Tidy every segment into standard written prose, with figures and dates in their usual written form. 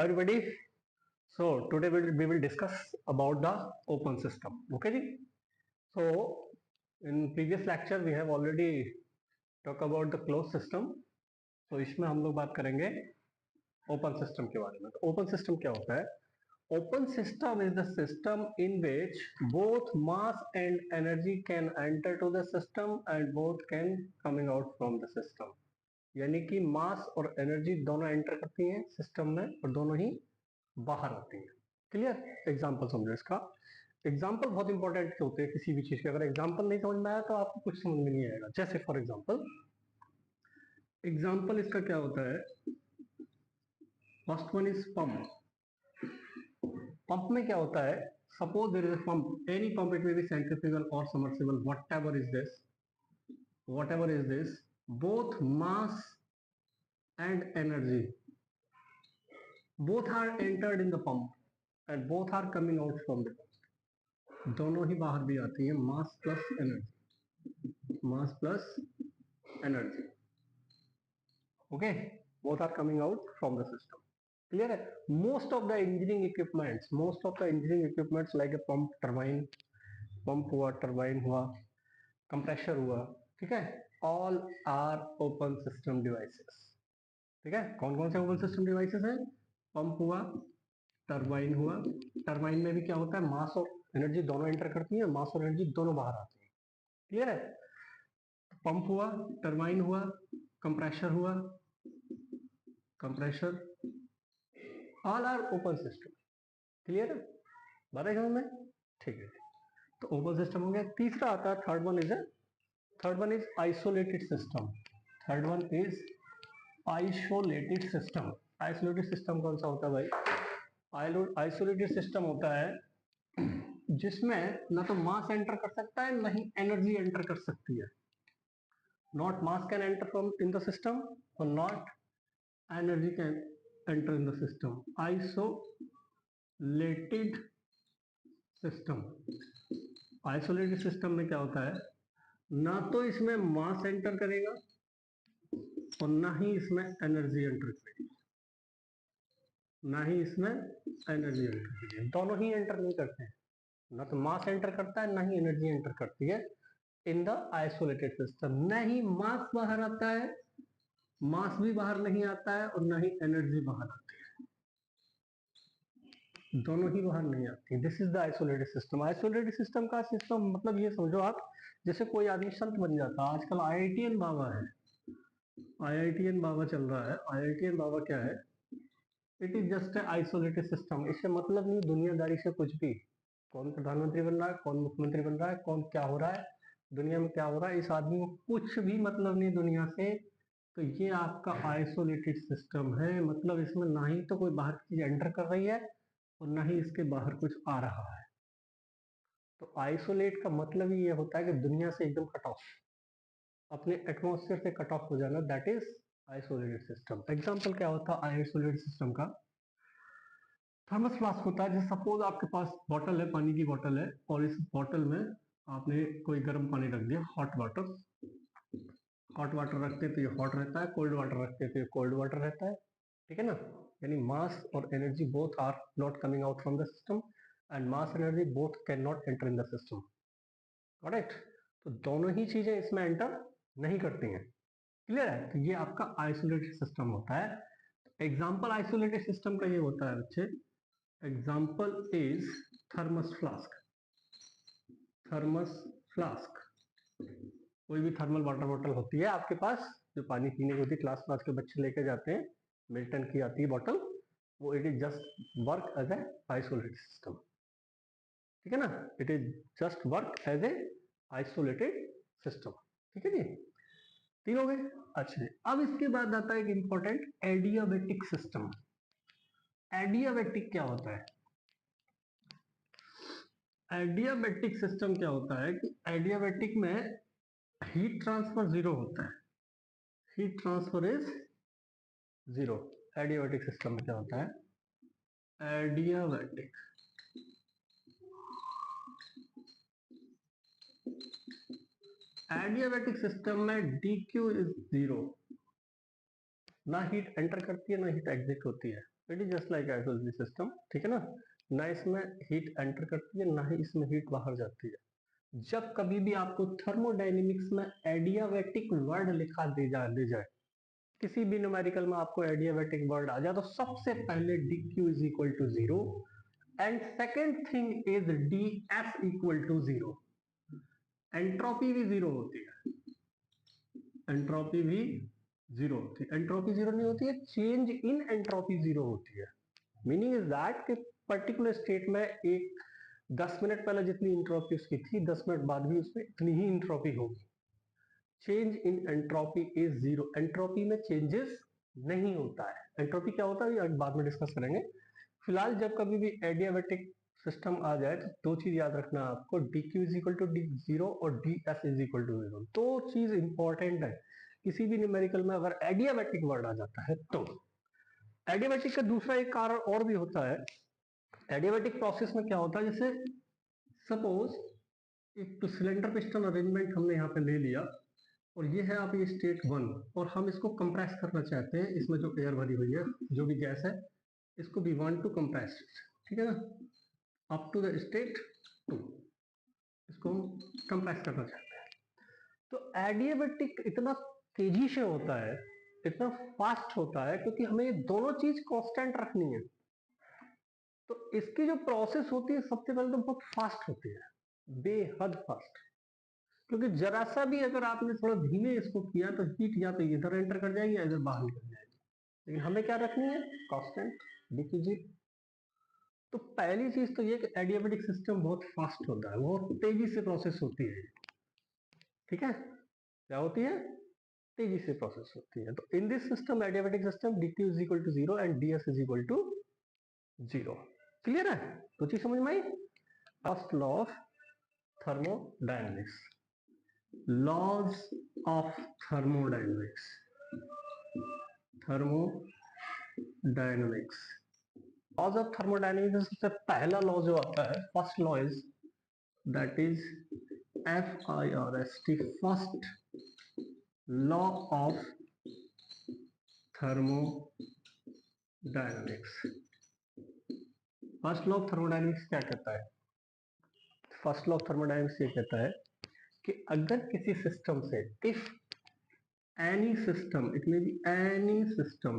everybody. So today we will discuss about the open system. Okay ji. So in previous lecture we have already talked about the closed system. So इसमें हम लोग बात करेंगे open system के बारे में. तो open system क्या होता है? Open system is the system in which both mass and energy can enter to the system and both can coming out from the system. यानी कि मास और एनर्जी दोनों एंटर करती हैं सिस्टम में और दोनों ही बाहर आती हैं. क्लियर? एग्जांपल समझो इसका. एग्जांपल बहुत इंपॉर्टेंट होते हैं किसी भी चीज के. अगर एग्जांपल नहीं समझ में आया तो आपको कुछ समझ में नहीं आएगा. जैसे फॉर एग्जांपल इसका क्या होता है? First one is pump. Pump में क्या होता है? Suppose there is a pump, any pump, it may be centrifugal और submersible, whatever is this, both mass and energy both are entered in the pump and both are coming out from the pump. दोनों ही बाहर भी आती है. Mass plus energy. Okay, both are coming out from the system. Clear है? most of the engineering equipments like a pump, turbine, pump हुआ, turbine हुआ, compressor हुआ, ठीक है, all are open system devices. ठीक है, कौन कौन से ओपन सिस्टम डिवाइसेस हैं? पंप हुआ, टरबाइन हुआ. टरबाइन में भी क्या होता है? मास और एनर्जी दोनों एंटर करती है, मास और एनर्जी दोनों बाहर आती है. क्लियर है? पंप हुआ, टरबाइन हुआ, कंप्रेसर हुआ, all are open system. Clear है? बात है समझ में? ठीक है. तो ओपन सिस्टम हो गया. तीसरा आता है, third one is isolated system. Isolated system कौन सा होता है भाई? आइसोलेटेड सिस्टम होता है जिसमें ना तो मास एंटर कर सकता है ना ही एनर्जी एंटर कर सकती है. Not mass can enter from in the system और not energy can enter in the system. Isolated system में क्या होता है? ना तो इसमें मास एंटर करेगा और ना ही इसमें एनर्जी एंटर करेगी. दोनों ही एंटर नहीं करते हैं. ना तो मास एंटर करता है ना ही एनर्जी एंटर करती है इन द आइसोलेटेड सिस्टम. न ही मास बाहर आता है, मास भी बाहर नहीं आता है और ना ही एनर्जी बाहर आती है. दोनों ही बाहर नहीं आती है. This is the isolated system. Isolated system का सिस्टम मतलब ये समझो आप, जैसे कोई आदमी संत बन जाता है. आजकल आईआईटीएन बाबा है, आईआईटीएन बाबा चल रहा है. आईआईटीएन बाबा क्या है? It is just a isolated system. इससे मतलब नहीं दुनियादारी से कुछ भी. कौन प्रधानमंत्री बन रहा है, कौन मुख्यमंत्री बन रहा है, कौन क्या हो रहा है, दुनिया में क्या हो रहा है, इस आदमी को कुछ भी मतलब नहीं दुनिया से. तो ये आपका आइसोलेटेड सिस्टम है. मतलब इसमें ना ही तो कोई बाहर की चीज एंटर कर रही है और ना ही इसके बाहर कुछ आ रहा है. तो आइसोलेट का मतलब ही ये होता है कि दुनिया से एकदम कट ऑफ, अपने एटमॉस्फेयर से कट ऑफ हो जाना. That is isolated system. Example क्या होता है आइसोलेटेड सिस्टम का? थर्मस फ्लास्क होता है. जैसे सपोज आपके पास बॉटल है, पानी की बॉटल है, और इस बॉटल में आपने कोई गर्म पानी रख दिया, हॉट वाटर रखते तो ये हॉट रहता है, कोल्ड वाटर रखते तो ये कोल्ड वाटर रहता है. ठीक है ना? यानी मास और energy both are not coming out from the system and mass energy both can not enter in the system. Correct? तो दोनों ही चीजें इसमें एंटर नहीं करती हैं. क्लियर है? तो ये आपका आइसोलेटेड सिस्टम होता है. एग्जाम्पल आइसोलेटेड सिस्टम का ये होता है बच्चे. Example is thermos flask. कोई भी थर्मल वाटर बॉटल होती है आपके पास, जो पानी पीने की होती है, क्लास में आज के बच्चे लेके जाते हैं, मिल्टन की आती है बॉटल, वो it is just work as a isolated system. ठीक है ना? It is just work as a isolated system. ठीक है जी? तीन हो गए. अच्छा, अब इसके बाद आता है एक इंपॉर्टेंट एडियाबैटिक सिस्टम. एडियाबैटिक क्या होता है? एडियाबैटिक सिस्टम क्या होता है कि एडियाबैटिक में हीट ट्रांसफर जीरो होता है. Heat transfer is zero. Adiabatic system में क्या होता है? एडियाबैटिक सिस्टम में dq इज जीरो. ना हीट एंटर करती है ना हीट एग्जिट होती है. It is just like isolated system, ठीक है ना। ना इसमें हीट एंटर करती है, ना ही इसमें हीट बाहर जाती है। जब कभी भी आपको थर्मोडायनेमिक्स में एडियाबैटिक वर्ड लिखा दे जाए, किसी भी न्यूमेरिकल में आपको एडियाबैटिक वर्ड आ जाए, तो सबसे पहले dq is equal to 0 and second thing is df equal to 0। Entropy भी 0 होती है, एंट्रोपी भी 0 होती है। एंट्रोपी 0 नहीं होती है, चेंज इन एंट्रोपी 0 होती है। मीनिंग इज दैट कि पर्टिकुलर स्टेट में एक 10 मिनट पहले जितनी इंट्रोपी उसकी थी, 10 मिनट बाद भी उसमें इतनी ही इंट्रोपी होगी। Change in entropy is 0। Entropy में चेंजेस नहीं होता है। एंट्रोपी क्या होता है ये बाद में डिस्कस करेंगे। फिलहाल जब कभी भी एडियाबैटिक सिस्टम आ जाए तो दो चीज याद रखना आपको, dq is equal to d0 और ds इज इक्वल टू 0। दो चीज इंपॉर्टेंट है किसी भी न्यूमेरिकल में अगर एडियाबैटिक वर्ड आ जाता है तो। एडियाबैटिक का दूसरा एक कारण और भी होता है। एडियाबैटिक प्रोसेस में क्या होता है, जैसे सपोज एक सिलेंडर पिस्टन अरेंजमेंट हमने यहाँ पे ले लिया और ये है आप ये स्टेट 1 और हम इसको कंप्रेस करना चाहते हैं। इसमें जो एयर भरी हुई है, जो भी गैस है, इसको वी वांट टू कंप्रेस, ठीक है ना, अप टू द स्टेट 2। इसको हम कंप्रेस करना चाहते हैं। तो एडियाबैटिक इतना तेजी से होता है, इतना फास्ट होता है, क्योंकि हमें ये दोनों चीज कांस्टेंट रखनी है। तो इसकी जो प्रोसेस होती है सबसे पहले तो बहुत फास्ट होती है, बेहद फास्ट। क्योंकि जरा सा भी अगर आपने थोड़ा धीमे इसको किया तो हीट या तो इधर एंटर कर जाएगी या इधर बाहर निकल जाएगी। लेकिन हमें क्या रखनी है, कांस्टेंट डीक्यू। तो पहली चीज तो ये कि एडियाबैटिक सिस्टम बहुत फास्ट होता है, बहुत तेजी से प्रोसेस होती है, ठीक है। क्या होती है, तेजी से प्रोसेस होती है। तो in this system, adiabatic system, dq is equal to 0 and ds is equal to 0। Clear है, तो चीज समझ में आई। First law of thermodynamics, laws of thermodynamics, thermodynamics, laws of thermodynamics. सबसे पहला लॉ जो आता है, first law is that is FIRST, first law of thermodynamics. First law of thermodynamics क्या कहता है, फर्स्ट लॉ ऑफ थर्मोडायनेमिक्स ये कहता है कि अगर किसी सिस्टम से, if any system, it may be any system,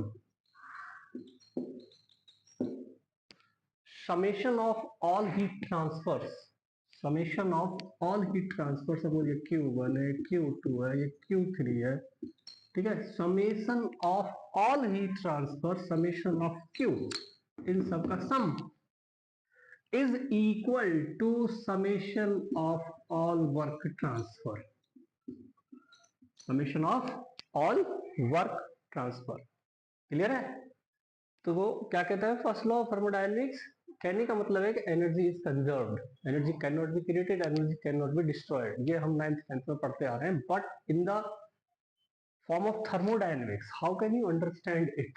summation of all heat transfers, summation of all heat transfers, suppose ये Q1 है, Q2 है, ये Q3 है, ठीक है। summation of all heat transfer, summation of Q, इन सब का सम is equal to summation of all work transfer, summation of all work transfer। Clear है। तो वो क्या कहता है फर्स्ट लॉ ऑफ थर्मोडायनेमिक्स, कहने का मतलब है कि energy is conserved, energy can not be created, energy can not be destroyed. ये हम 9th 10th में पढ़ते आ रहे हैं। But in the form of thermodynamics how can you understand it.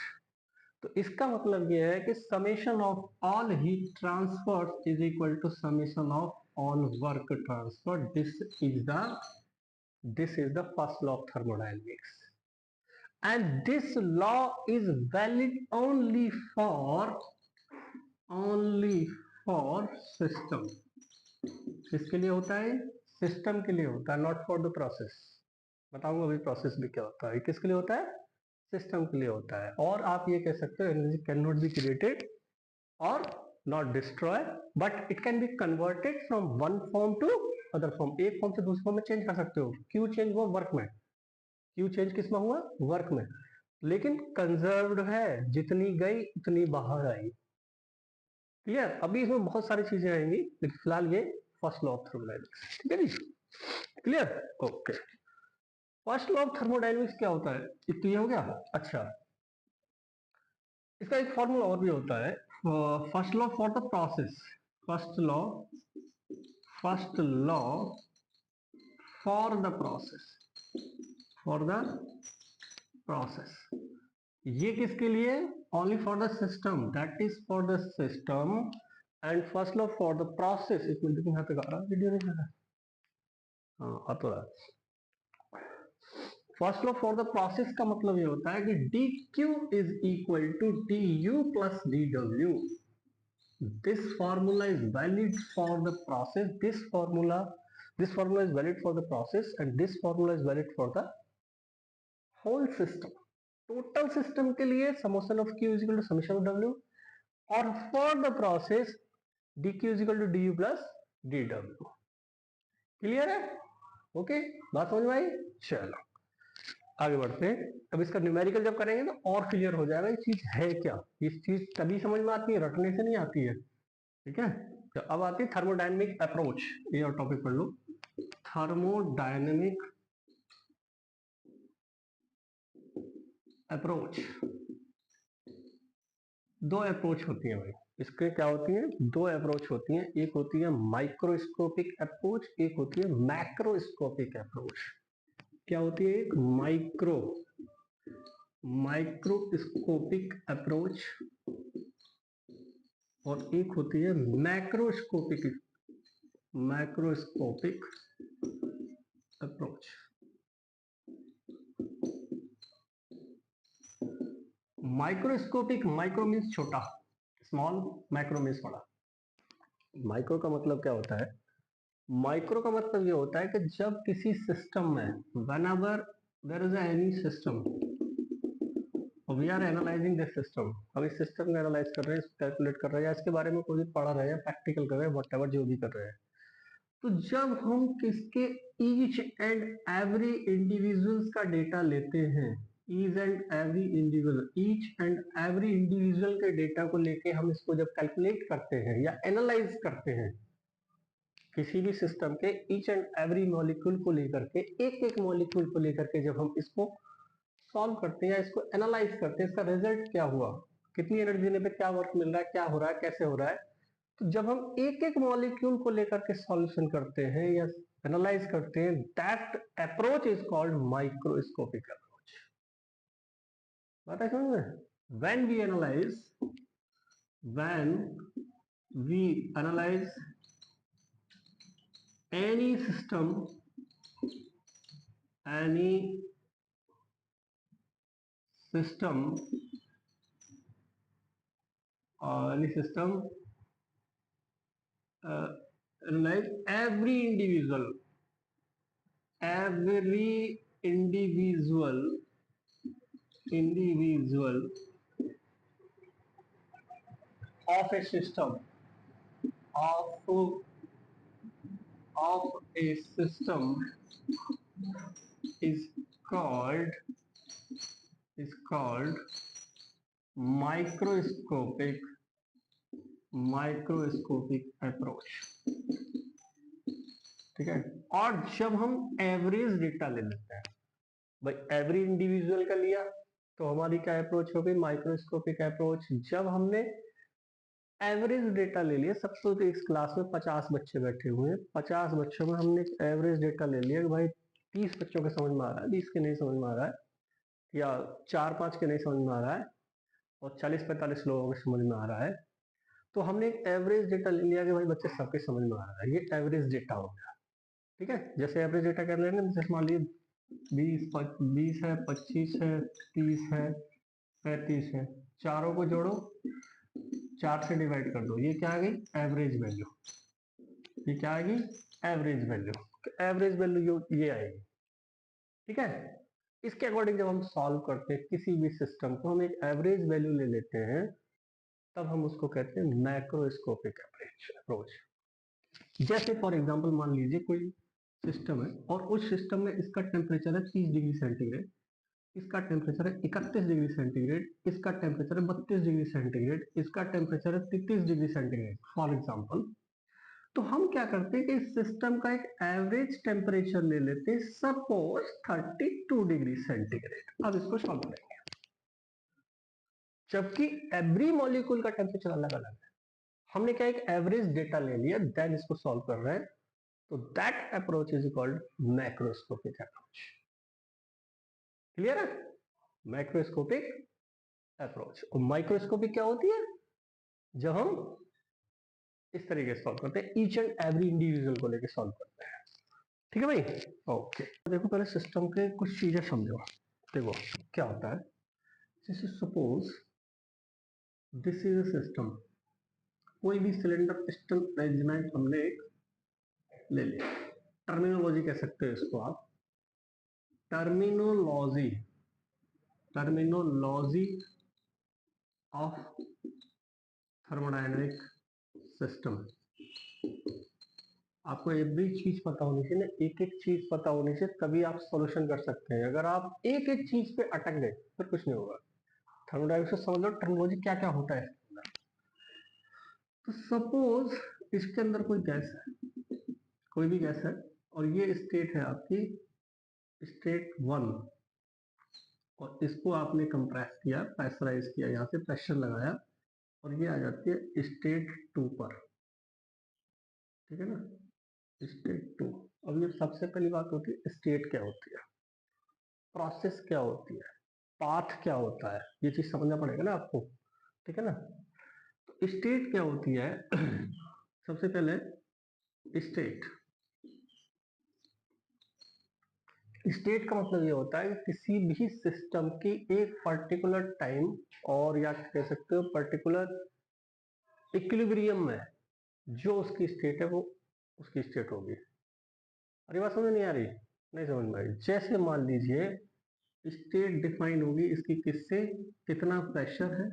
तो इसका मतलब ये है कि summation of all heat transfer is equal to summation of all work transfer. This is the first law of thermodynamics, and this law is valid only for system। किसके लिए होता है, सिस्टम के लिए होता है, नॉट फॉर द प्रोसेस। बताऊंगा अभी प्रोसेस भी क्या होता है। किसके लिए होता है, सिस्टम के लिए होता है। और आप ये कह सकते हो energy can not be created और not destroy, but it can be converted from one form to other form. एक फॉर्म से दूसरे फॉर्म में चेंज कर सकते हो। क्यों चेंज हुआ, वर्क में। क्यू चेंज किस में हुआ, वर्क में, लेकिन कंजर्व्ड है, जितनी गई उतनी बाहर आई। क्लियर। अभी इसमें बहुत सारी चीजें आएंगी, लेकिन फिलहाल ये फर्स्ट लॉ ऑफ थर्मोडायनेमिक्स, ठीक है जी। Clear, okay. First law of thermodynamics क्या होता है, ये क्लियर हो गया। अच्छा, इसका एक फॉर्मूला और भी होता है, first law for the process, first law for the process. ये किसके लिए, only for the system, that is for the system. And first law for the process, एक मिनट यहाँ तक आ रहा वीडियो नहीं आ रहा, हाँ आ तो रहा। First law for the process का मतलब ये होता है कि D Q is equal to D U plus D W. This formula is valid for the process. This formula is valid for the process, and this formula is valid for the whole system. Total system के लिए summation of q is equal to summation of w, और for the process dq is equal to du plus dw. Clear है? Okay, बात समझ में आई? चलो आगे बढ़ते हैं. अब इसका न्यूमेरिकल जब करेंगे तो और क्लियर हो जाएगा ये चीज है क्या. ये चीज तभी समझ में आती है, रटने से नहीं आती है. ठीक है. तो अब आती है थर्मोडायनेमिक अप्रोच. ये और टॉपिक पढ़ लो. Thermodynamic approach. दो अप्रोच होती है भाई. इसके क्या होती है? दो अप्रोच होती हैं. एक होती है माइक्रोस्कोपिक अप्रोच, एक होती है मैक्रोस्कोपिक अप्रोच. क्या होती है? एक माइक्रोस्कोपिक अप्रोच और एक होती है macroscopic approach. Microscopic, micro means छोटा, स्मॉल, मैक्रो मीन्स बड़ा. माइक्रो का मतलब क्या होता है? माइक्रो का मतलब ये होता है कि जब किसी सिस्टम में, whenever there is any system, we are analyzing this system, हम इस सिस्टम को एनालाइज कर रहे हैं, कैलकुलेट कर रहे हैं, या इसके बारे में कोई भी पढ़ रहे हैं, प्रैक्टिकल कर रहे हैं, व्हाटएवर जो भी कर रहे हैं. तो जब हम किसके ईच एंड एवरी इंडिविजुअल्स का डेटा लेते हैं, ईच एंड एवरी इंडिविजुअल के डेटा को लेके हम इसको जब कैलकुलेट करते हैं या एनालाइज करते हैं, किसी भी सिस्टम के ईच एंड एवरी मॉलिक्यूल को लेकर के, एक एक मॉलिक्यूल को लेकर के जब हम इसको सॉल्व करते हैं या इसको एनालाइज करते हैं, इसका रिजल्ट क्या हुआ, कितनी एनर्जी देने पे क्या वर्क मिल रहा है, क्या हो रहा है, कैसे हो रहा है. तो जब हम एक एक मॉलिक्यूल को लेकर के सॉल्यूशन करते हैं या एनालाइज करते हैं, that approach is called microscopic approach. बात है समझ में? when we analyze any system analyze every individual of a system is called microscopic approach. ठीक है. और जब हम एवरेज डेटा ले लेते हैं, भाई एवरी इंडिविजुअल का लिया तो हमारी क्या अप्रोच हो गई? Microscopic approach. जब हमने एवरेज डेटा ले लिया, सबसे तो इस क्लास में 50 बच्चे बैठे हुए हैं, 50 बच्चों में हमने एवरेज डेटा ले लिया कि भाई 30 बच्चों के समझ में आ रहा है, 20 के नहीं समझ में आ रहा है, या 4-5 के नहीं समझ में आ रहा है, और 40-45 लोगों के समझ में आ रहा है. तो हमने एक एवरेज डेटा ले लिया कि भाई बच्चे सबके समझ में आ रहा है, ये एवरेज डेटा हो गया. ठीक है. जैसे एवरेज डेटा कर लेंगे, जैसे मान लीजिए 20 है, 25 है, 30 है, 35 है, चारों को जोड़ो, 4 से डिवाइड कर दो, ये क्या आ गई? Average value. ये क्या आएगी? Average value. एवरेज वैल्यू ये आएगी. ठीक है. इसके अकॉर्डिंग जब हम सॉल्व करते हैं किसी भी सिस्टम को, हम एक एवरेज वैल्यू ले लेते हैं, तब हम उसको कहते हैं मैक्रोस्कोपिक अप्रोच. जैसे फॉर एग्जांपल मान लीजिए कोई सिस्टम है और उस सिस्टम में इसका टेम्परेचर है 30 डिग्री सेंटीग्रेड, इसका टेम्परेचर है 31 डिग्री सेंटीग्रेड, इसका टेम्परेचर है 32 डिग्री सेंटीग्रेड, इसका टेम्परेचर है 33 डिग्री सेंटीग्रेड फॉर एग्जांपल. तो हम क्या करते हैं कि इस सिस्टम का एक एवरेज टेम्परेचर ले लेते हैं, सपोज 32 डिग्री सेंटीग्रेड. अब इसको सॉल्व करेंगे, जबकि एवरी मॉलिक्यूल का टेम्परेचर अलग अलग है. हमने क्या एक एवरेज डेटा ले लिया, देन इसको सॉल्व कर रहे हैं. तो that approach is called macroscopic approach. Clear है? Macroscopic approach. और माइक्रोस्कोपिक क्या होती है? जब हम इस तरीके से सॉल्व करते हैं, ईच एंड एवरी इंडिविजुअल को लेकर सॉल्व करते हैं. ठीक है भाई। ओके, देखो पहले सिस्टम के कुछ चीजें समझो। देखो क्या होता है, जैसे suppose this is a system, कोई भी सिलेंडर पिस्टन रेजोनेंट हमने एक ले लिया। टर्मिनोलॉजी कह सकते हो इसको आप, terminology, terminology of thermodynamic system. आपको एवरी चीज पता होनी चाहिए ना, एक एक चीज पता होनी चाहिए, तभी आप सॉल्यूशन कर सकते हैं। अगर आप एक एक चीज पे अटक गए फिर कुछ नहीं होगा। थर्मोडायनेमिक्स से समझ लो टर्मिनोलॉजी क्या क्या होता है इसके अंदर। तो सपोज इसके अंदर कोई गैस है, कोई भी गैस है, और ये स्टेट है आपकी स्टेट 1, और इसको आपने कंप्रेस किया, प्रेशराइज किया, यहाँ से प्रेशर लगाया, और ये आ जाती है स्टेट 2 पर। ठीक है ना, स्टेट 2। अब ये सबसे पहली बात होती है स्टेट क्या होती है, प्रोसेस क्या होती है, पाथ क्या होता है, ये चीज समझना पड़ेगा ना आपको। ठीक है ना, तो स्टेट क्या होती है सबसे पहले स्टेट, स्टेट का मतलब ये होता है कि किसी भी सिस्टम की एक पर्टिकुलर टाइम, और या कह सकते हो पर्टिकुलर इक्विलिब्रियम में जो उसकी स्टेट है वो उसकी स्टेट होगी। अरे बात समझ नहीं आ रही, नहीं समझ में आई। जैसे मान लीजिए स्टेट डिफाइन होगी इसकी किससे, कितना प्रेशर है,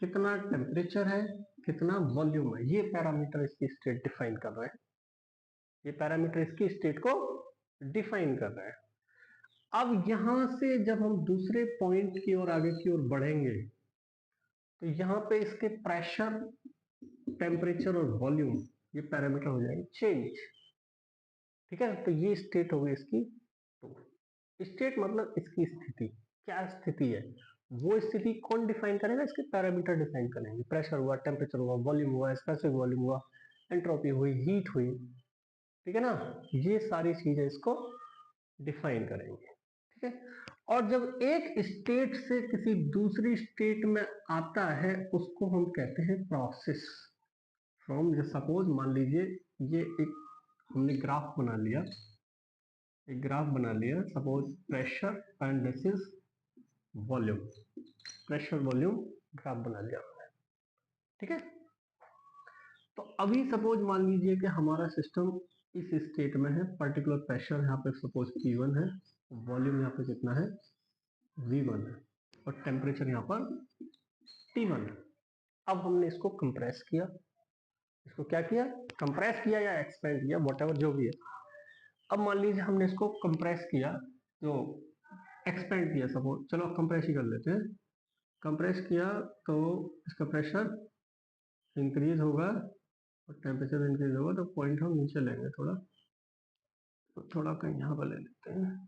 कितना टेम्परेचर है, कितना वॉल्यूम है, ये पैरामीटर इसकी स्टेट डिफाइन कर रहे हैं। ये पैरामीटर इसकी स्टेट को डिफाइन कर रहे हैं। अब यहां से जब हम दूसरे पॉइंट की ओर आगे की ओर बढ़ेंगे, तो यहाँ पे इसके प्रेशर, टेम्परेचर और वॉल्यूम, ये पैरामीटर हो जाएंगे चेंज। ठीक है, तो ये स्टेट हो गई इसकी। तो स्टेट मतलब इसकी स्थिति, क्या स्थिति है, वो स्थिति कौन डिफाइन करेगा, इसके पैरामीटर डिफाइन करेंगे। प्रेशर हुआ, टेम्परेचर हुआ, वॉल्यूम हुआ, स्पेसिफिक वॉल्यूम हुआ, एंट्रोपी हुई, हीट हुई। ठीक है ना, ये सारी चीजें इसको डिफाइन करेंगे। ठीक है, और जब एक स्टेट से किसी दूसरी स्टेट में आता है उसको हम कहते हैं प्रोसेस। फ्रॉम, सपोज मान लीजिए ये एक हमने ग्राफ बना लिया, एक ग्राफ बना लिया, suppose pressure and this is volume, pressure volume graph बना लिया हमने। ठीक है, तो अभी सपोज मान लीजिए कि हमारा सिस्टम इस स्टेट में है, पर्टिकुलर प्रेशर यहाँ पे सपोज P1 है, वॉल्यूम यहाँ पे कितना है V1 है, और टेम्परेचर यहाँ पर T1 है। अब हमने इसको कंप्रेस किया, इसको क्या किया, कंप्रेस किया या एक्सपेंड किया, वॉटेवर जो भी है। अब मान लीजिए हमने इसको कंप्रेस किया, तो एक्सपेंड किया सपोज, चलो कंप्रेस ही कर लेते हैं। कंप्रेस किया तो इसका प्रेशर इंक्रीज होगा और टेम्परेचर इंक्रीज होगा, तो पॉइंट हम नीचे लेंगे थोड़ा, तो थोड़ा कहीं यहाँ पर ले लेते हैं।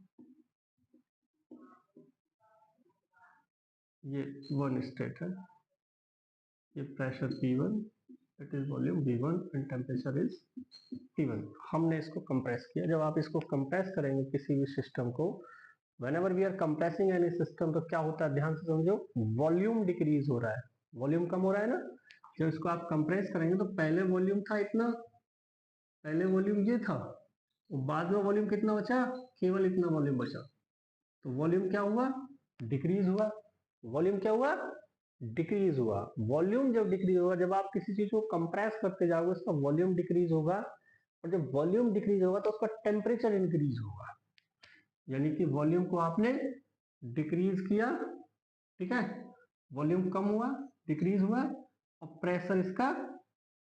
ये 1 स्टेट है, ये pressure P1, it is volume V1 and temperature is T1। हमने इसको कंप्रेस किया। जब आप इसको कंप्रेस करेंगे किसी भी सिस्टम को, whenever we are compressing any system, तो क्या होता है ध्यान से समझो, वॉल्यूम डिक्रीज हो रहा है, वॉल्यूम कम हो रहा है ना। जब इसको आप कंप्रेस करेंगे तो पहले वॉल्यूम था इतना, पहले वॉल्यूम ये था, बाद में वॉल्यूम कितना बचा, केवल इतना वॉल्यूम बचा, तो वॉल्यूम क्या हुआ, डिक्रीज हुआ। वॉल्यूम क्या हुआ, डिक्रीज हुआ। वॉल्यूम जब डिक्रीज होगा, जब आप किसी चीज को कंप्रेस करते जाओगे उसका वॉल्यूम डिक्रीज होगा, और जब वॉल्यूम डिक्रीज होगा तो उसका टेम्परेचर इंक्रीज होगा। यानी कि वॉल्यूम को आपने डिक्रीज किया, ठीक है, वॉल्यूम कम हुआ, डिक्रीज हुआ, और प्रेशर इसका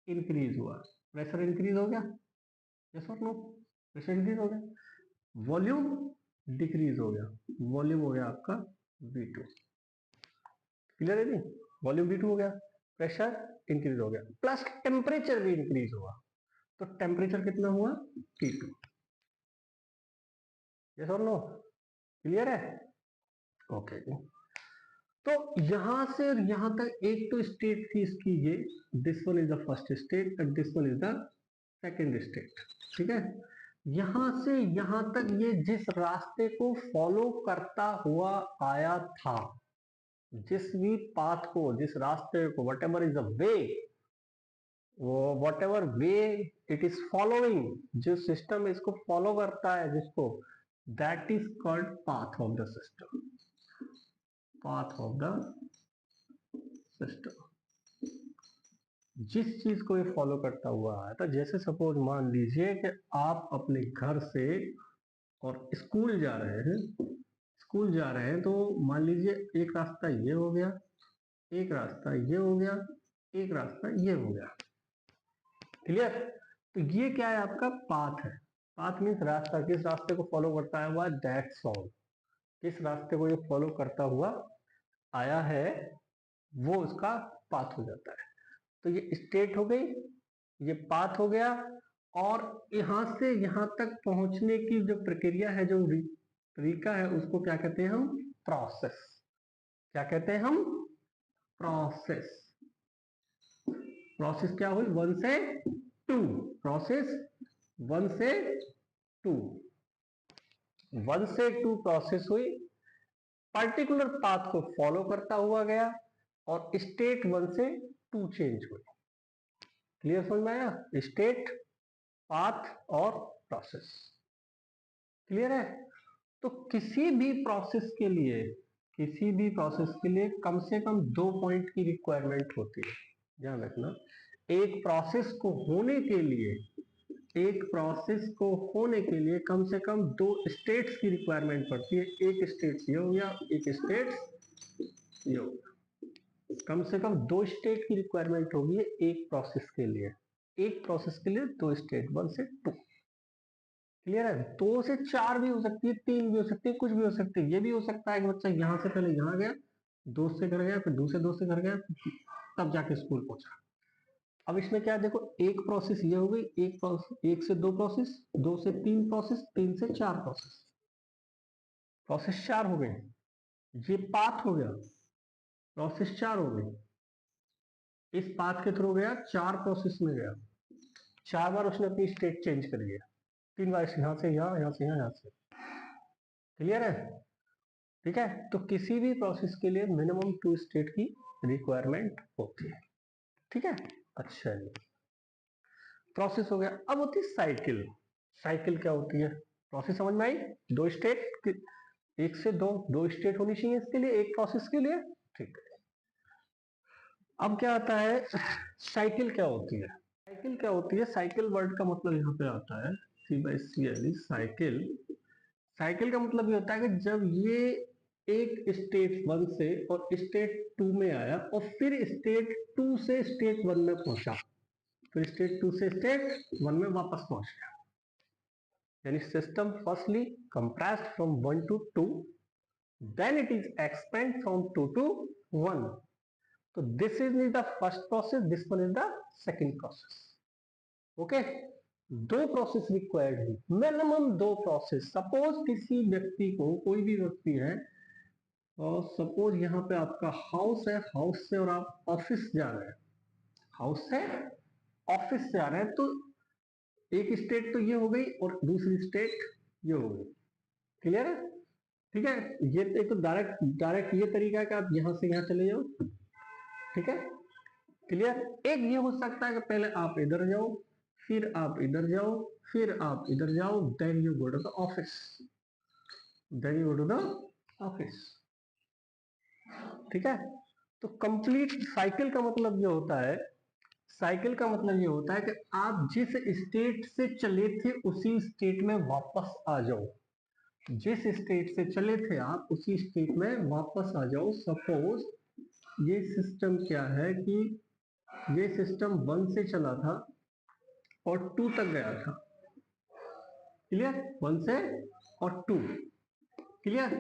इंक्रीज हुआ। प्रेशर इंक्रीज हो गया, यस और नो, प्रेशर इंक्रीज हो गया, वॉल्यूम डिक्रीज हो गया, वॉल्यूम हो गया आपका V2। क्लियर है नहीं, वॉल्यूम V2 हो गया, प्रेशर इंक्रीज हो गया, प्लस टेम्परेचर भी इंक्रीज हुआ, तो टेम्परेचर कितना हुआ T2। यस और नो, क्लियर है, ओके। तो यहां से यहां तक एक तो स्टेट थी इसकी ये, this one is the first state and this one is the second state. ठीक है, यहां से यहां तक ये जिस रास्ते को फॉलो करता हुआ आया था, जिस भी पाथ को, जिस रास्ते को, whatever is the way वो whatever way it is following, जो सिस्टम इसको फॉलो करता है जिसको, that is called path of the system, path of the system. जिस चीज को ये फॉलो करता हुआ है, तो जैसे सपोज मान लीजिए कि आप अपने घर से और स्कूल जा रहे हैं, स्कूल जा रहे हैं, तो मान लीजिए एक रास्ता ये हो गया, एक रास्ता ये हो गया, एक रास्ता ये हो गया, क्लियर। तो ये क्या है, आपका पाथ है। पाथ मीन्स रास्ता, किस रास्ते को फॉलो करता है हुआ, दैट्स ऑल। किस रास्ते को ये फॉलो करता हुआ आया है वो उसका पाथ हो जाता है। तो ये स्टेट हो गई, ये पाथ हो गया, और यहां से यहां तक पहुंचने की जो प्रक्रिया है, जो तरीका है, उसको क्या कहते हैं हम, प्रोसेस। क्या कहते हैं हम, प्रोसेस। प्रोसेस क्या हुई, वन से टू, प्रोसेस वन से टू, वन से टू प्रोसेस हुई, पर्टिकुलर पाथ को फॉलो करता हुआ गया, और स्टेट वन से टू चेंज हुई। क्लियर समझ में आया, स्टेट, पाथ और प्रोसेस, क्लियर है। तो किसी भी प्रोसेस के लिए, किसी भी प्रोसेस के लिए कम से कम 2 पॉइंट की रिक्वायरमेंट होती है, ध्यान रखना। एक प्रोसेस को होने के लिए, एक प्रोसेस को होने के लिए कम से कम 2 स्टेट्स की रिक्वायरमेंट पड़ती है। एक स्टेट ये हो गया, एक स्टेट ये हो गया। कम से कम 2 स्टेट की रिक्वायरमेंट होगी एक प्रोसेस के लिए, एक प्रोसेस के लिए 2 स्टेट, वन से टू। क्लियर है, 2 से 4 भी हो सकती है, 3 भी हो सकती है, कुछ भी हो सकती है। ये भी हो सकता है कि बच्चा यहाँ से पहले यहाँ गया, दोस्त से घर गया, फिर दूसरे दोस्त से घर गया, तब जाके स्कूल पहुंचा। अब इसमें क्या देखो, एक प्रोसेस ये हो गई, एक से 2 प्रोसेस, 2 से 3 प्रोसेस, 3 से 4 प्रोसेस, प्रोसेस 4 हो गए। ये पाथ हो गया, प्रोसेस 4 हो गई। इस पाथ के थ्रू गया, 4 प्रोसेस में गया, 4 बार उसने अपनी स्टेट चेंज कर दिया, 3 बार यहाँ से यहाँ, यहाँ से यहाँ, यहाँ से। क्लियर है, ठीक है। तो किसी भी प्रोसेस के लिए मिनिमम 2 स्टेट की रिक्वायरमेंट होती है, ठीक है। अच्छा जी, प्रोसेस हो गया। अब होती है साइकिल। साइकिल क्या होती है, प्रोसेस समझ में आई, 2 स्टेट, 1 से 2 स्टेट होनी चाहिए इसके लिए, एक प्रोसेस के लिए, ठीक है। अब क्या आता है, साइकिल क्या होती है। साइकिल क्या होती है, साइकिल वर्ड का मतलब यहाँ पे आता है CYCL, साइकिल। साइकिल का मतलब ये होता है कि जब ये एक स्टेट वन से और स्टेट टू में आया, और फिर स्टेट टू से स्टेट वन में पहुंचा, फिर स्टेट टू से स्टेट वन में वापस पहुंच गया, यानी system firstly compressed from 1 to 2, then it is expand from 2 to 1। तो this is the first process, this one is the second process. Okay, 2 process required है, मिनिमम 2 प्रोसेस। सपोज किसी व्यक्ति को, कोई भी व्यक्ति है, और सपोज यहाँ पे आपका हाउस है, हाउस से और आप ऑफिस जा रहे हैं, हाउस से ऑफिस जा रहे हैं, तो एक स्टेट तो ये हो गई और दूसरी स्टेट ये हो गई। क्लियर है, ठीक है। ये एक तो डायरेक्ट डायरेक्ट ये तरीका है कि आप यहां से यहां चले जाओ, ठीक है, क्लियर। एक ये हो सकता है कि पहले आप इधर जाओ, फिर आप इधर जाओ, फिर आप इधर जाओ, then you go to the office, then you go to the office, ठीक है। तो कंप्लीट साइकिल का मतलब ये होता है, साइकिल का मतलब ये होता है कि आप जिस स्टेट से चले थे उसी स्टेट में वापस आ जाओ, जिस स्टेट से चले थे आप उसी स्टेट में वापस आ जाओ। सपोज ये सिस्टम क्या है कि ये सिस्टम 1 से चला था और 2 तक गया था, क्लियर, 1 से और 2, क्लियर,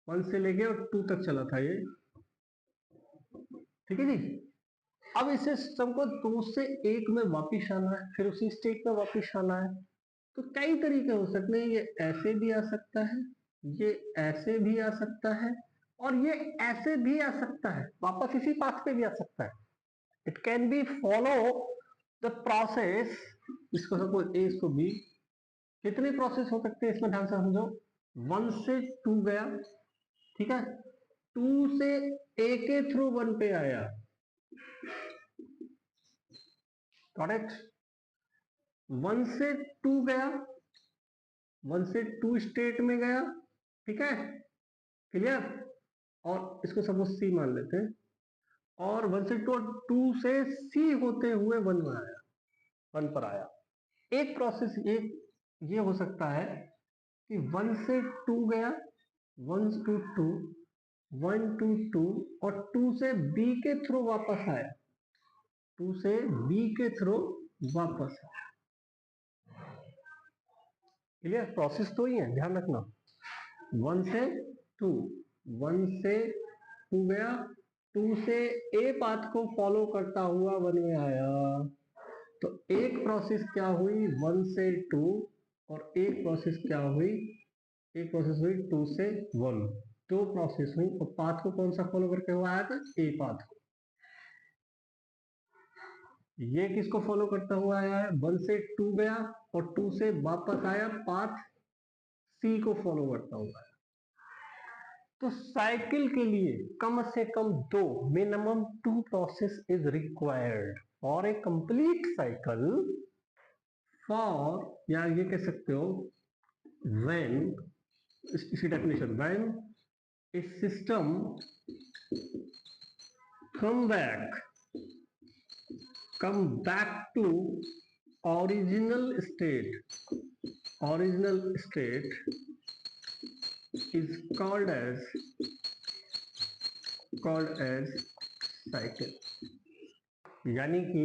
1 से लेके और 2 तक चला था ये, ठीक है जी। अब इस सिस्टम को 2 से 1 में वापिस आना है, फिर उसी स्टेट में वापिस आना है। तो कई तरीके हो सकते हैं, ये ऐसे भी आ सकता है, ये ऐसे भी आ सकता है, और ये ऐसे भी आ सकता है, वापस इसी पाथ पे भी आ सकता है। It can B follow the process, इसको सपोज ए, इसको बी, कितने प्रोसेस हो सकते हैं इसमें, ध्यान से समझो। 1 से 2 गया, ठीक है, 2 से ए के थ्रू 1 पे आया, गॉट इट। 1 से 2 गया, 1 से 2 स्टेट में गया, ठीक है, क्लियर। और इसको सपोज सी मान लेते हैं, और 1 से 2, 2 से सी होते हुए 1 में आया, 1 पर आया। एक प्रोसेस एक ये हो सकता है कि 1 से 2 गया, 1 to 2, 1 to 2, और 2 से बी के थ्रू वापस आया, 2 से बी के थ्रू वापस आया। क्लियर, प्रोसेस तो ही है, ध्यान रखना। 1 से 2, 1 से 2 गया, 2 से ए पाथ को फॉलो करता हुआ 1 में आया। तो एक प्रोसेस क्या हुई 1 से 2, और एक प्रोसेस क्या हुई, एक प्रोसेस हुई 2 से 1, 2 प्रोसेस हुई। और पाथ को कौन सा फॉलो करके हुआ आया था, ए पाथ को। ये किसको फॉलो करता हुआ आया है, 1 से 2 गया और 2 से वापस आया, पाथ सी को फॉलो करता हुआ है। तो साइकिल के लिए कम से कम 2, minimum 2 process is required for a complete cycle, for, या ये कह सकते हो व्हेन, इसकी definition, when A system come back to original state, original state is called as cycle। यानी कि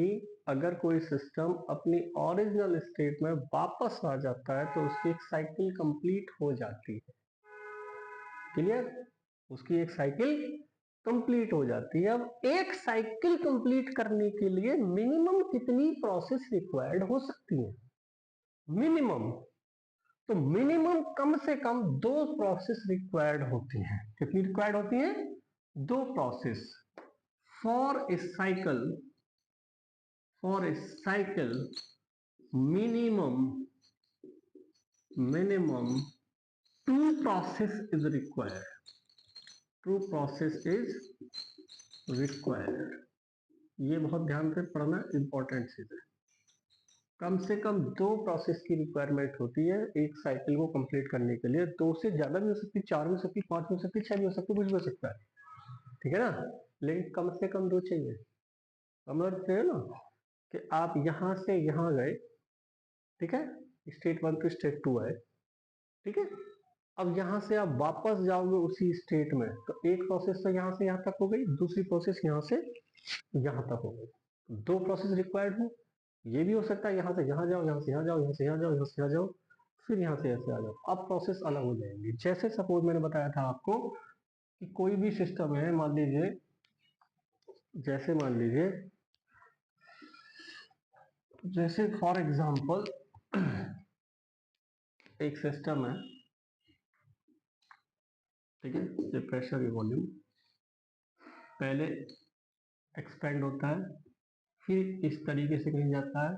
अगर कोई सिस्टम अपनी ओरिजिनल स्टेट में वापस आ जाता है तो उसकी एक साइकिल कंप्लीट हो जाती है। क्लियर, उसकी एक साइकिल कंप्लीट हो जाती है। अब एक साइकिल कंप्लीट करने के लिए मिनिमम कितनी प्रोसेस रिक्वायर्ड हो सकती है, मिनिमम। तो मिनिमम कम से कम 2 प्रोसेस रिक्वायर्ड होती हैं। कितनी रिक्वायर्ड होती हैं, 2 process for a cycle, for a cycle minimum 2 process is required, 2 process is required. ये बहुत ध्यान से पढ़ना, इंपॉर्टेंट चीज है। कम से कम 2 प्रोसेस की रिक्वायरमेंट होती है एक साइकिल को कंप्लीट करने के लिए। 2 से ज्यादा भी हो सकती है, 4 भी हो सकती है, 5 भी हो सकती है, 6 भी हो सकती है, कुछ भी हो सकता है, ठीक है ना। लेकिन कम से कम 2 चाहिए। समझते हैं ना कि आप यहां से यहां गए, ठीक है, स्टेट 1 टू स्टेट 2 है, ठीक है। अब यहां से आप वापस जाओगे उसी स्टेट में, तो एक प्रोसेस तो यहां से यहां तक हो गई, दूसरी प्रोसेस यहां से यहां तक हो गई। 2 प्रोसेस रिक्वायर्ड है। ये भी हो सकता है यहाँ से यहाँ जाओ, यहाँ से यहाँ जाओ, यहाँ से यहाँ जाओ, यहाँ से यहाँ जाओ, फिर यहाँ से ऐसे आ जाओ। अब प्रोसेस अलग हो जाएंगी। जैसे सपोज मैंने बताया था आपको कि कोई भी सिस्टम है, मान लीजिए, जैसे मान लीजिए, जैसे फॉर एग्जांपल एक सिस्टम है, ठीक है, ये प्रेशर, ये वॉल्यूम पहले एक्सपेंड होता है, फिर इस तरीके से कहीं जाता है,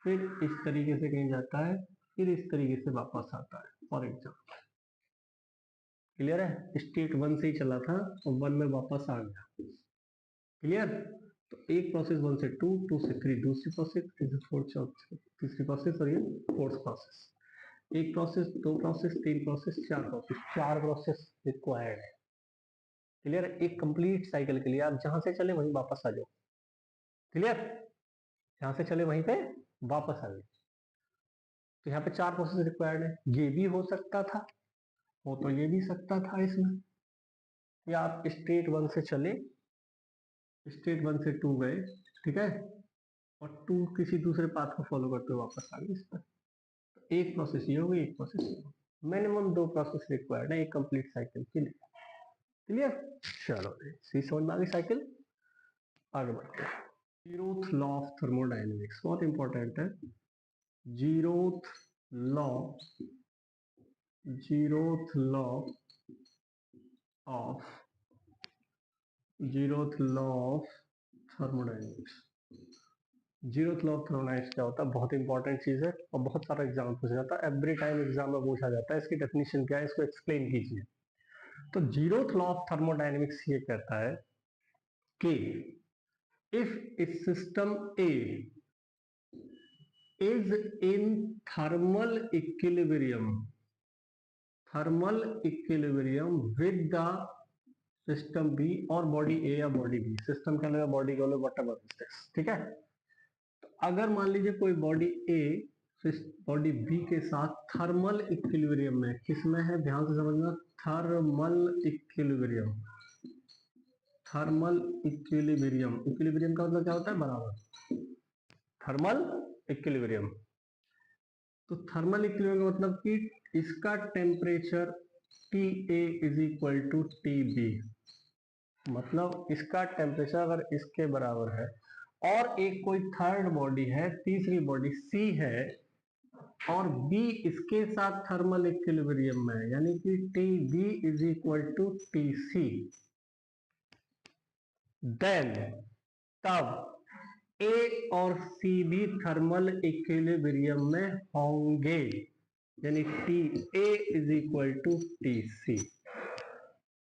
फिर इस तरीके से कहीं जाता है, फिर इस तरीके से वापस आता है, फॉर एग्जाम्पल। क्लियर है, स्टेट 1 से ही चला था और 1 में वापस आ गया। क्लियर, तो एक प्रोसेस 1 से 2, 2 से 3 दूसरी प्रोसेस, तीसरी प्रोसेस, और ये 4th प्रोसेस। एक process, 2 process, 3 process, 4 process, 4 process required है। क्लियर, एक कंप्लीट साइकिल के लिए आप जहां से चले वहीं वापस आ जाओ। क्लियर, जहां से चले वहीं पे वापस आ जाओ। तो यहाँ पे 4 प्रोसेस रिक्वायर्ड है। ये भी हो सकता था, हो तो ये भी सकता था इसमें, या आप स्टेट 1 से चले, स्टेट 1 से 2 गए, ठीक है, और 2 किसी दूसरे पाथ को फॉलो करते हुए वापस आ गए इस पर। तो एक प्रोसेस ये होगी, एक प्रोसेस ये होगी। मिनिमम 2 प्रोसेस रिक्वायर्ड है एक कंप्लीट साइकिल के लिए। क्लियर, चलो सी समझ में आ गई साइकिल। आगे बढ़ते हैं। जीरोथ लॉ ऑफ थर्मोडायनेमिक्स बहुत इंपॉर्टेंट है। Zeroth law, zeroth law of, zeroth law of thermodynamics. Zeroth law of thermodynamics क्या होता है, बहुत इंपॉर्टेंट चीज है और बहुत सारा एग्जाम पूछा जाता है। एवरी टाइम एग्जाम में पूछा जाता है। इसकी डेफिनेशन क्या है, इसको एक्सप्लेन कीजिए। तो जीरोथ लॉ ऑफ थर्मोडायनेमिक्स ये कहता है कि if a system A is in thermal equilibrium with the system B और बॉडी ए या बॉडी बी, सिस्टम के अंदर बॉडी के व्हाटएवर इज दिस, ठीक है। तो अगर मान लीजिए कोई बॉडी ए बॉडी बी के साथ थर्मल इक्विलिब्रियम में, किसमें है ध्यान से समझना, थर्मल इक्विलिब्रियम का मतलब क्या होता है, बराबर, थर्मल इक्विलिब्रियम। तो थर्मल इक्विलिब्रियम का मतलब कि इसका temperature T A is equal to T B, मतलब इसका टेम्परेचर अगर इसके बराबर है और एक कोई थर्ड बॉडी है, तीसरी बॉडी सी है और बी इसके साथ थर्मल इक्विलिब्रियम में, यानी कि T B is equal to T C, then तब ए और सी भी थर्मल इक्विलिब्रियम में होंगे, यानी T A is equal to T C.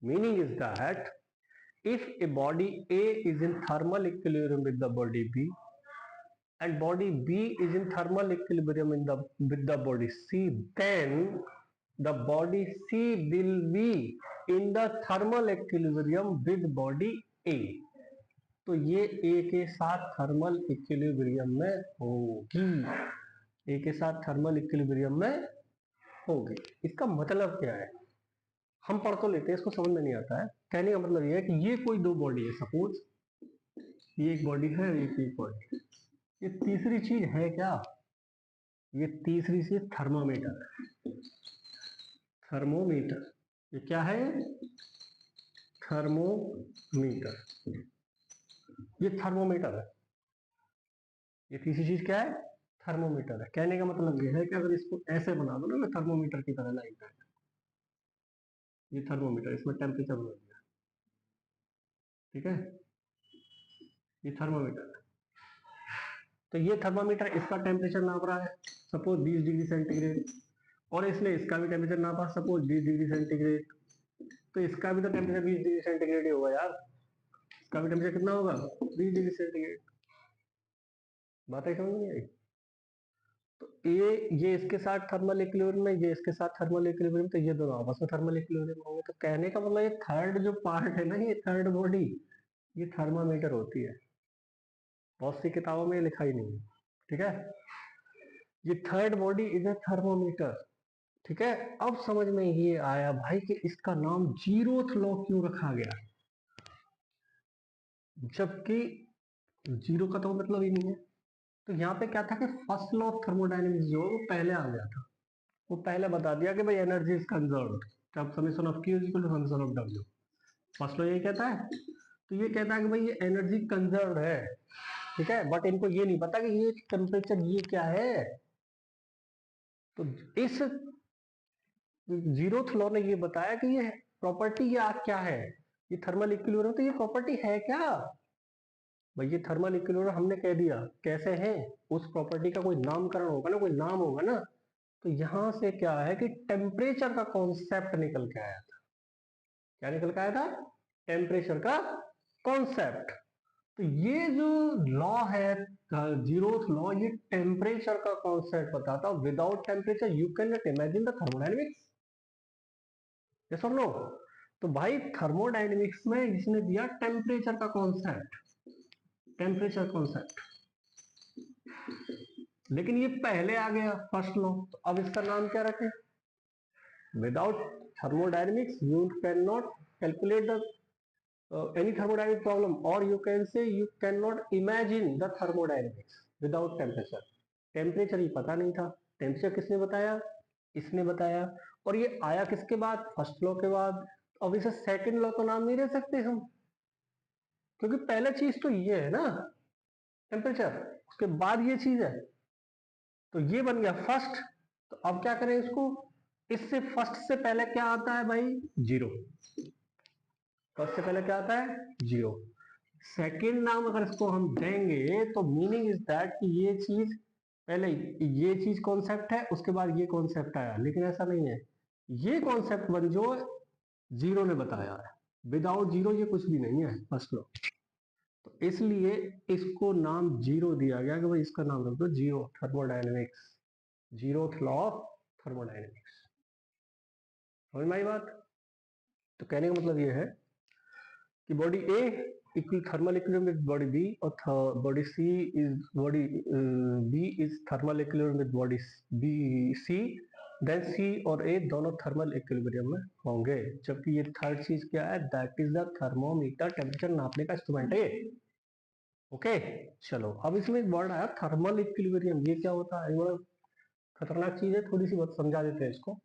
Meaning is that if a body A is in thermal equilibrium with the body B and body B is in thermal equilibrium with the body C, then the body C will be in the thermal equilibrium with body A. तो ये A के साथ thermal equilibrium में होगी, A के साथ thermal equilibrium में होगी। इसका मतलब क्या है, हम पढ़ तो लेते हैं, इसको समझ में नहीं आता है। कहने का मतलब ये है कि ये कोई दो बॉडी है, सपोज ये एक बॉडी है, एक बॉडी, ये तीसरी चीज है क्या, ये तीसरी चीज थर्मामीटर है, थर्मोमीटर। ये क्या है, थर्मोमीटर, ये थर्मोमीटर है। ये तीसरी चीज क्या है, थर्मोमीटर है। कहने का मतलब ये है कि अगर इसको ऐसे बना दो ना थर्मोमीटर की तरह लाइन पे, ये थर्मोमीटर, इसमें टेम्परेचर बना दिया, ठीक है, ये थर्मोमीटर है। तो ये थर्मामीटर इसका टेम्परेचर नाप रहा है सपोज 20 डिग्री सेंटीग्रेड, और इसने इसका भी टेम्परेचर नापा सपोज 20 डिग्री सेंटीग्रेड, तो इसका भी तो टेम्परेचर 20 डिग्री सेंटीग्रेड ही होगा यार, इसका भी टेम्परेचर कितना होगा, 20 डिग्री सेंटीग्रेड। बात है, समझ नहीं आई। तो ये इसके साथ थर्मल इक्विलिब्रियम में, ये इसके साथ थर्मल इक्विलिब्रियम, तो ये दोनों आपस में थर्मल इक्विलिब्रियम होंगे। तो कहने का मतलब ये थर्ड जो पार्ट है ना, ये थर्ड बॉडी, ये थर्मामीटर होती है। बहुत सी किताबों में लिखा ही नहीं है, ठीक है। ये third body is a thermometer, ठीक है। अब समझ में ये आया भाई कि इसका नाम जीरोथ लॉ क्यों रखा गया, जबकि जीरो का तो मतलब ही नहीं है। तो यहाँ पे क्या था कि फर्स्ट लॉ ऑफ थर्मोडायनेमिक्स जो वो पहले आ गया था, वो पहले बता दिया कि भाई एनर्जी इज कंजर्व्ड, तब summation of Q is equal to summation of W. First law ये कहता है, तो ये कहता है कि भाई ये एनर्जी कंजर्व्ड है, ठीक है, बट इनको ये नहीं पता कि ये टेम्परेचर ये क्या है। तो इस जीरोथ लॉ ने ये बताया कि ये प्रॉपर्टी ये क्या है, ये थर्मल इक्विलिब्रियम, तो ये प्रॉपर्टी है क्या भाई, ये थर्मल इक्विलिब्रियम हमने कह दिया कैसे है, उस प्रॉपर्टी का कोई नामकरण होगा ना, कोई नाम होगा ना। तो यहां से क्या है कि टेम्परेचर का कॉन्सेप्ट निकल के आया था। क्या निकल के आया था, टेम्परेचर का कॉन्सेप्ट। तो ये जो लॉ है जीरोथ लॉ, ये टेम्परेचर का कॉन्सेप्ट बताता, without temperature you can not imagine the thermodynamics, yes और नो। तो भाई थर्मोडायनेमिक्स में इसने दिया टेम्परेचर का कॉन्सेप्ट, टेम्परेचर कॉन्सेप्ट, लेकिन ये पहले आ गया फर्स्ट लॉ। तो अब इसका नाम क्या रखें, without thermodynamics you can not calculate the any thermodynamic problem, or you can say you cannot imagine the thermodynamics without temperature। Temperature ही पता नहीं था, टेम्परेचर किसने बताया, इसने बताया, और ये आया किसके बाद, फर्स्ट लॉ के बाद। अब इसे सेकंड लॉ तो नाम नहीं दे सकते हम, क्योंकि पहला चीज तो ये है ना टेम्परेचर, उसके बाद ये चीज है, तो ये बन गया फर्स्ट। तो अब क्या करें इसको, इससे फर्स्ट से पहले क्या आता है भाई, जीरो। फर्स्ट से पहले क्या आता है, जीरो। सेकेंड नाम अगर इसको हम देंगे तो मीनिंग इज दैट कि ये चीज पहले, ये चीज कॉन्सेप्ट है, उसके बाद ये कॉन्सेप्ट आया, लेकिन ऐसा नहीं है। ये कॉन्सेप्ट बन जो जीरो ने बताया है, विदाउट जीरो ये कुछ भी नहीं है फर्स्ट लॉ। तो इसलिए इसको नाम जीरो दिया गया कि भाई इसका नाम रख दो zero thermodynamics, zeroth law of thermodynamics. समझ में आई बात? तो कहने का मतलब ये है कि body A equal thermal equilibrium with body B और body C is body B is thermal equilibrium with body B C, then C और ए दोनों थर्मल इक्विलिब्रियम में होंगे। जबकि ये थर्ड चीज क्या है, that is the thermometer, temperature नापने का इंस्ट्रूमेंट है ये। ओके चलो, अब इसमें एक वर्ड आया थर्मल इक्विलिब्रियम, ये क्या होता है? ये बड़ा खतरनाक चीज है, थोड़ी सी बात समझा देते हैं इसको।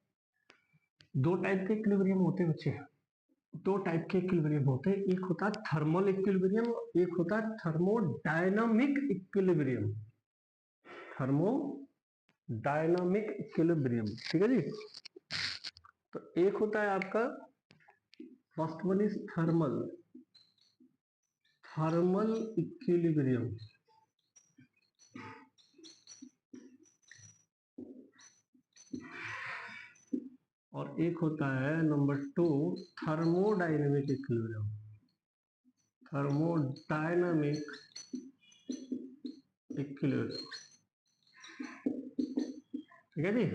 दो टाइप के इक्विलिब्रियम होते हैं बच्चे, दो टाइप के इक्विलिब्रियम होते हैं, एक होता है थर्मल इक्विलिब्रियम, एक होता है थर्मोडायनामिक इक्विलिब्रियम। थर्मोडायनामिक इक्विलिब्रियम, ठीक है जी। तो एक होता है आपका first one is thermal equilibrium, और एक होता है number two thermodynamic equilibrium, thermodynamic equilibrium, ठीक है जी।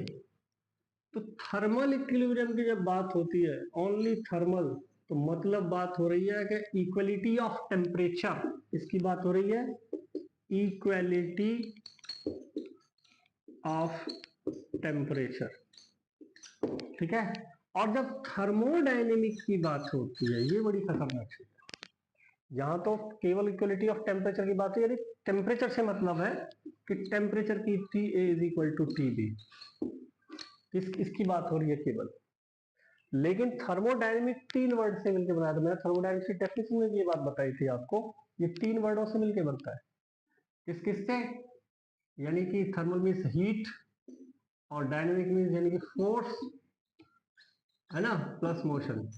तो थर्मल इक्विलिब्रियम की जब बात होती है, ओनली थर्मल, तो मतलब बात हो रही है कि इक्वलिटी ऑफ टेम्परेचर, इसकी बात हो रही है इक्वलिटी ऑफ टेम्परेचर, ठीक है। और जब थर्मोडायनेमिक की बात होती है, ये बड़ी खतरनाक चीज है। यहां तो केवल इक्वलिटी ऑफ टेम्परेचर की बात है, यानी टेम्परेचर से मतलब है कि टेम्परेचर की T A is equal to T B, इसकी बात हो रही है केवल। लेकिन थर्मोडायनेमिक तीन वर्ड से मिलकर बनाया था, मैंने थर्मोडायनेमिक्स की डेफिनेशन में ये बात बताई थी आपको, ये तीन वर्डों से मिलकर बनता है। किस किस से? यानी कि थर्मल मीन्स हीट, और डायनेमिक मीन्स यानी कि फोर्स, है ना, प्लस मोशन।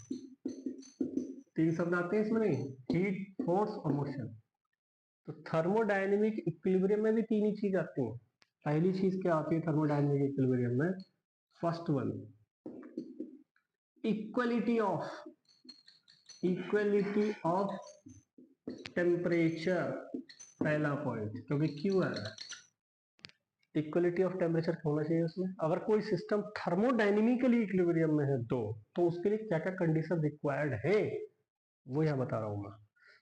तीन शब्द आते हैं इसमें, नहीं, हीट, फोर्स और मोशन। तो थर्मोडायनेमिक इक्विलिब्रियम में भी तीन ही चीज आती हैं। पहली चीज क्या आती है थर्मोडायनेमिक इक्विलिब्रियम में? First one equality of temperature, पहला पॉइंट, क्योंकि क्यों है इक्वलिटी ऑफ टेम्परेचर होना चाहिए उसमें। अगर कोई सिस्टम थर्मोडायनेमिकली इक्विलिब्रियम में है तो उसके लिए क्या क्या कंडीशन रिक्वायर्ड है, वो यहाँ बता रहा हूं मैं।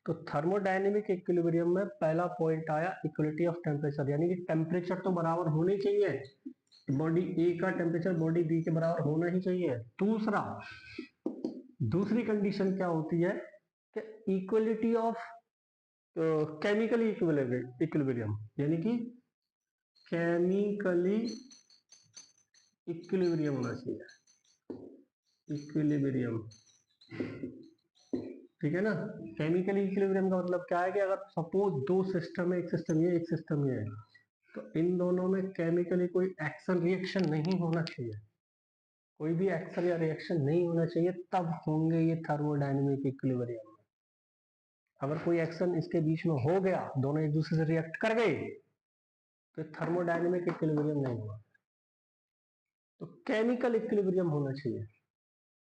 तो थर्मोडायनेमिक इक्विलिब्रियम में पहला पॉइंट आया इक्वलिटी ऑफ टेम्परेचर, यानी कि टेम्परेचर तो बराबर होने चाहिए, बॉडी ए का टेम्परेचर बॉडी बी के बराबर होना ही चाहिए। दूसरी कंडीशन क्या होती है कि इक्वलिटी ऑफ केमिकली इक्विलिब्रियम, यानी कि केमिकली इक्विलिब्रियम होना चाहिए, इक्विलिब्रियम, ठीक है ना। केमिकली इक्विलिब्रियम का मतलब क्या है कि अगर सपोज दो सिस्टम है, एक सिस्टम ये एक सिस्टम ये है, तो इन दोनों में केमिकली कोई एक्शन रिएक्शन नहीं होना चाहिए, कोई भी एक्शन या रिएक्शन नहीं होना चाहिए, तब होंगे ये थर्मोडायनेमिक इक्विलिब्रियम। अगर कोई एक्शन इसके बीच में हो गया, दोनों एक दूसरे से रिएक्ट कर गए, तो थर्मोडायनेमिक इक्विलिब्रियम नहीं हुआ। तो केमिकल इक्विलिब्रियम होना चाहिए,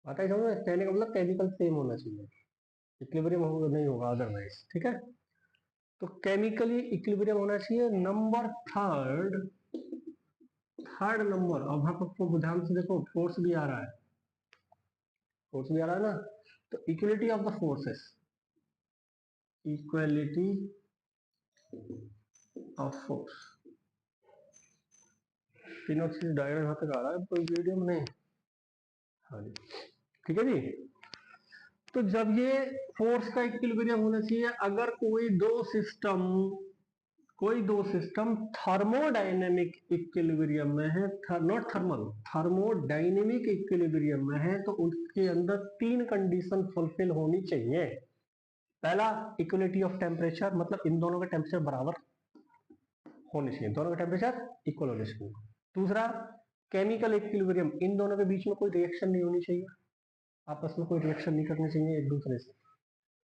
आता है समझ? कहने का मतलब केमिकल सेम होना चाहिए, इक्विलिब्रियम नहीं होगा अदरवाइज, ठीक है। तो केमिकली इक्विलिब्रियम होना चाहिए। नंबर थर्ड नंबर, अब आपको ध्यान से देखो, फोर्स भी आ रहा है, फोर्स भी आ रहा है ना। तो equality of the forces, equality of force, तीनों चीज डायग्राम यहाँ तक आ रहा है, कोई वीडियो में नहीं, हाँ जी, ठीक है जी। तो जब ये फोर्स का इक्विलिब्रियम होना चाहिए, अगर कोई दो सिस्टम थर्मोडायनेमिक इक्विलिब्रियम में है, नॉट थर्मल, थर्मोडायनेमिक इक्विलिब्रियम में है, तो उसके अंदर तीन कंडीशन फुलफिल होनी चाहिए। पहला इक्वलिटी ऑफ टेम्परेचर, मतलब इन दोनों के टेम्परेचर बराबर होने चाहिए, दोनों के टेम्परेचर इक्वल होने चाहिए। दूसरा केमिकल इक्विलिब्रियम, इन दोनों के बीच में कोई रिएक्शन नहीं होनी चाहिए, आपस में कोई रिएक्शन नहीं करनी चाहिए एक दूसरे से।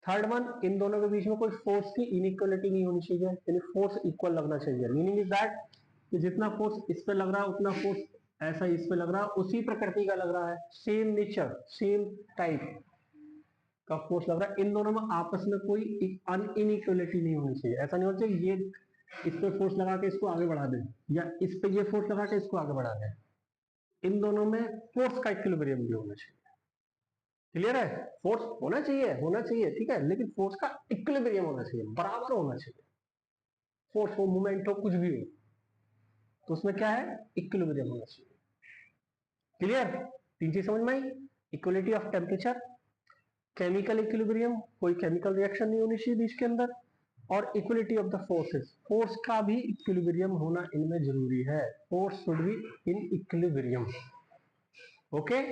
थर्ड वन, इन दोनों के बीच में कोई फोर्स की इनइक्वलिटी नहीं होनी चाहिए, यानी फोर्स इक्वल लगना चाहिए। मीनिंग इज दैट कि जितना फोर्स इस पे लग रहा है उतना फोर्स ऐसा इस पे लग रहा है, उसी प्रकृति का लग रहा है, सेम नेचर, सेम टाइप, का फोर्स लग रहा है, इन दोनों में आपस में कोई इनइक्वलिटी नहीं होनी चाहिए। ऐसा नहीं होना चाहिए ये इस पे फोर्स लगा के इसको आगे बढ़ा दे, या इस पे ये फोर्स लगा के इसको आगे बढ़ा दे। इन दोनों में फोर्स का इक्विलिब्रियम भी होना चाहिए। क्लियर है? फोर्स होना चाहिए ठीक है, लेकिन फोर्स का इक्विलिब्रियम होना चाहिए, बराबर होना चाहिए। फोर्स हो, मूवमेंट हो, कुछ भी हो, तो उसमें क्या है, इक्विलिब्रियम होना चाहिए। क्लियर? तीन चीज समझ में आई? Equality of temperature, chemical equilibrium, कोई केमिकल रिएक्शन नहीं होनी चाहिए बीच के अंदर, और equality of the forces, force का भी इक्विलिब्रियम होना इनमें जरूरी है। Force should be in equilibrium. Okay,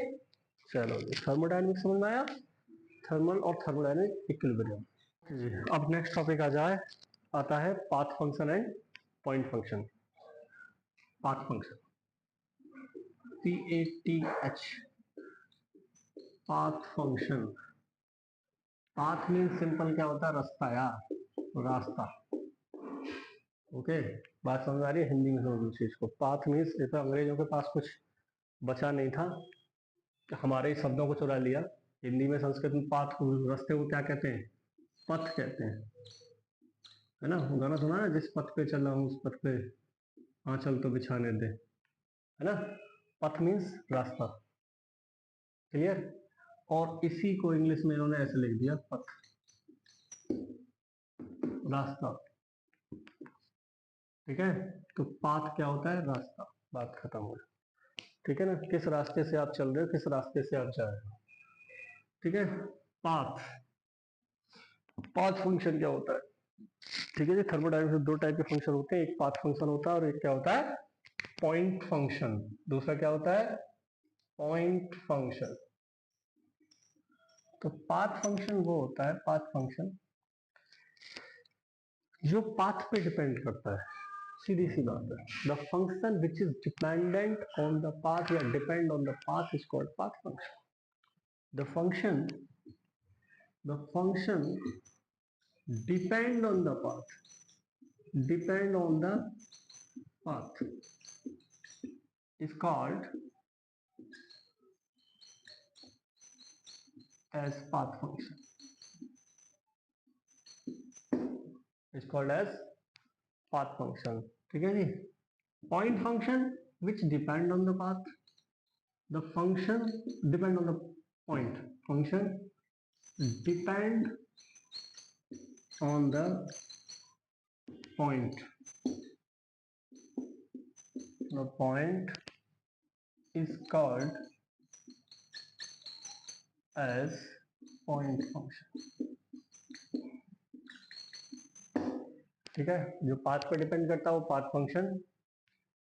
चलो जी, थर्मोडायनेमिक्स समझ में आया, थर्मल और थर्मोडायनेमिक इक्विलिब्रियम। जी, अब नेक्स्ट टॉपिक आता है path function and point function. Path function, PATH, path function. Path mean simple क्या होता है, रास्ता यार, रास्ता। ओके, बात समझ आ रही है? हिंदी में समझ चीज को। पाथ मीन्स, जैसे अंग्रेजों के पास कुछ बचा नहीं था, हमारे शब्दों को चुरा लिया। हिंदी में, संस्कृत में पाथ को, रास्ते को क्या कहते हैं, पथ कहते हैं, है ना? गाना सुना है, जिस पथ पे चल रहा हूँ उस पथ पे हाँ चल तो बिछाने दे, है ना? पथ मीन्स रास्ता। क्लियर? और इसी को इंग्लिश में इन्होंने ऐसे लिख दिया, पथ, रास्ता। ठीक है, तो पाथ क्या होता है, रास्ता। बात खत्म हो गई। ठीक है ना? किस रास्ते से आप चल रहे हो, किस रास्ते से आप जा रहे हो। ठीक है, पाथ। पाथ फंक्शन क्या होता है? ठीक है जी, थर्मोडायनेमिक्स में दो टाइप के फंक्शन होते हैं, एक पाथ फंक्शन होता है और एक क्या होता है, पॉइंट फंक्शन। दूसरा क्या होता है, पॉइंट फंक्शन। तो पाथ फंक्शन वो होता है, पाथ फंक्शन जो पाथ पे डिपेंड करता है। सीधी सी बात है, the function which is dependent on the path या depend on the path is called path function. The function depend on the path, depend on the path is called as path function, is called as path function. ठीक है जी? point function which depend on the path, the function depend on the point, function depend on the point, the point is called as point function. ठीक है, जो path पे depend करता है वो path function,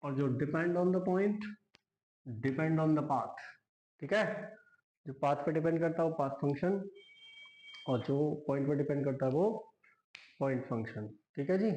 और जो depend on the point depend on the path. ठीक है, जो पाथ पे डिपेंड करता है वो पाथ फंक्शन, और जो पॉइंट पे डिपेंड करता है वो पॉइंट फंक्शन। ठीक है जी?